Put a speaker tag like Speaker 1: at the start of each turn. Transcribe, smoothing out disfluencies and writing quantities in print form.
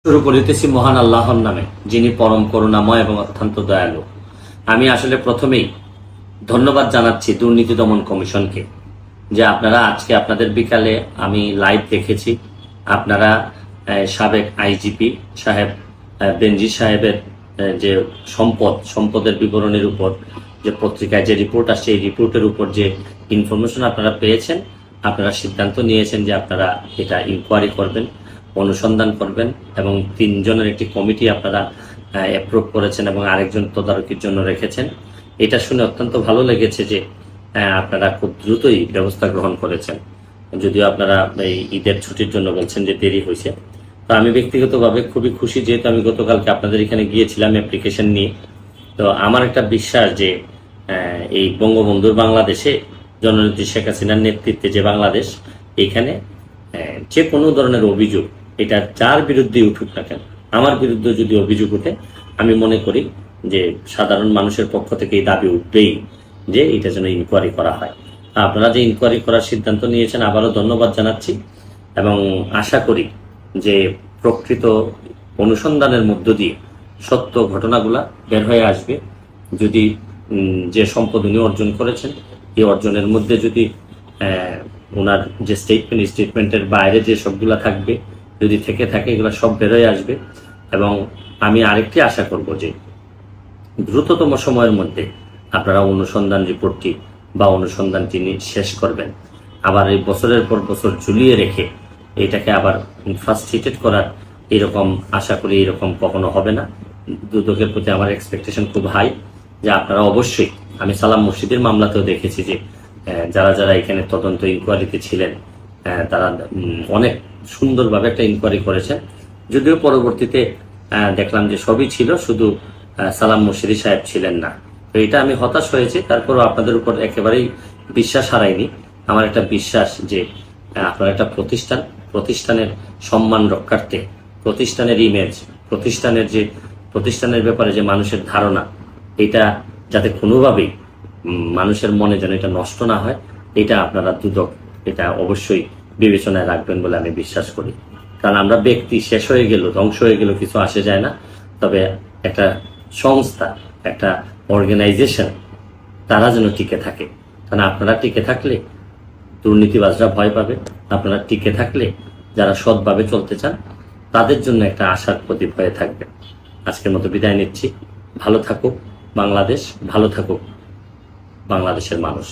Speaker 1: শুরু করিতেছি মহান আল্লাহর নামে, যিনি পরম করুণাময় এবং অত্যন্ত দয়ালু। আমি আসলে প্রথমেই ধন্যবাদ জানাচ্ছি দুর্নীতি দমন কমিশনকে, যে আপনারা আজকে আপনাদের বিকালে আমি লাইভ দেখেছি, আপনারা সাবেক আইজিপি সাহেব বেনজির সাহেবের যে সম্পদের বিবরণের উপর যে পত্রিকায় যে রিপোর্ট আসছে, এই রিপোর্টের উপর যে ইনফরমেশন আপনারা পেয়েছেন, আপনারা সিদ্ধান্ত নিয়েছেন যে আপনারা এটা ইনকোয়ারি করবেন, অনুসন্ধান করবেন এবং 3 জনের একটি কমিটি আপনারা অ্যাপ্রুভ করেছেন এবং আরেকজন তদারকির জন্য রেখেছেন। এটা শুনে অত্যন্ত ভালো লেগেছে যে আপনারা খুব দ্রুতই ব্যবস্থা গ্রহণ করেছেন, যদিও আপনারা এই ঈদের ছুটির জন্য বলছেন যে দেরি হয়েছে। তো আমি ব্যক্তিগতভাবে খুবই খুশি, যেহেতু আমি গতকালকে আপনাদের এখানে গিয়েছিলাম অ্যাপ্লিকেশন নিয়ে। তো আমার একটা বিশ্বাস যে এই বঙ্গবন্ধুর বাংলাদেশে জননেত্রী শেখ হাসিনার নেতৃত্বে যে বাংলাদেশ, এখানে যে কোনো ধরনের অভিযোগ এটা যার বিরুদ্ধে উঠুক না কেন, আমার বিরুদ্ধে যদি অভিযোগ উঠে, আমি মনে করি যে সাধারণ মানুষের পক্ষ থেকে এই দাবি উঠবেই যে এটা যেন ইনকোয়ারি করা হয়। আপনারা যে ইনকোয়ারি করার সিদ্ধান্ত নিয়েছেন, আবারও ধন্যবাদ জানাচ্ছি এবং আশা করি যে প্রকৃত অনুসন্ধানের মধ্য দিয়ে সত্য ঘটনাগুলা বের হয়ে আসবে। যদি যে সম্পদ উনি অর্জন করেছেন, এই অর্জনের মধ্যে যদি ওনার যে স্টেটমেন্টের বাইরে যে সবগুলা থাকবে, যদি থেকে থাকে, এগুলো সব বেরোয় আসবে। এবং আমি আরেকটি আশা করব যে দ্রুততম সময়ের মধ্যে আপনারা অনুসন্ধান রিপোর্টটি বা অনুসন্ধানটি শেষ করবেন। আবার এই বছরের পর বছর ঝুলিয়ে রেখে এটাকে আবার ফ্রাস্ট্রেটেড করার এরকম আশা করি এরকম কখনো হবে না। দুদকের প্রতি আমার এক্সপেকটেশন খুব হাই, যে আপনারা অবশ্যই, আমি সালাম মসজিদের মামলাতেও দেখেছি যে যারা যারা এখানে তদন্ত ইনকোয়ারিতে ছিলেন, তারা অনেক সুন্দরভাবে একটা ইনকোয়ারি করেছেন। যদিও পরবর্তীতে দেখলাম যে সবই ছিল, শুধু সালাম মুর্শিদি সাহেব ছিলেন না। তো এটা আমি হতাশ হয়েছি, তারপরও আপনাদের উপর একেবারেই বিশ্বাস হারাইনি। আমার একটা বিশ্বাস যে আপনার একটা প্রতিষ্ঠানের সম্মান রক্ষার্থে, প্রতিষ্ঠানের ইমেজ, প্রতিষ্ঠানের ব্যাপারে যে মানুষের ধারণা, এটা যাতে কোনোভাবেই মানুষের মনে যেন এটা নষ্ট না হয়, এটা আপনারা দুদক এটা অবশ্যই বিবেচনায় রাখবেন বলে আমি বিশ্বাস করি। কারণ আমরা ব্যক্তি শেষ হয়ে গেল, ধ্বংস হয়ে গেল, কিছু আসে যায় না। তবে একটা সংস্থা, একটা অর্গানাইজেশন, তারা যেন টিকে থাকে। কারণ আপনারা টিকে থাকলে দুর্নীতিবাজরা ভয় পাবে, আপনারা টিকে থাকলে যারা সৎভাবে চলতে চান তাদের জন্য একটা আশার প্রদীপ হয়ে থাকবে। আজকের মতো বিদায় নিচ্ছি। ভালো থাকুক বাংলাদেশ, ভালো থাকুক বাংলাদেশের মানুষ।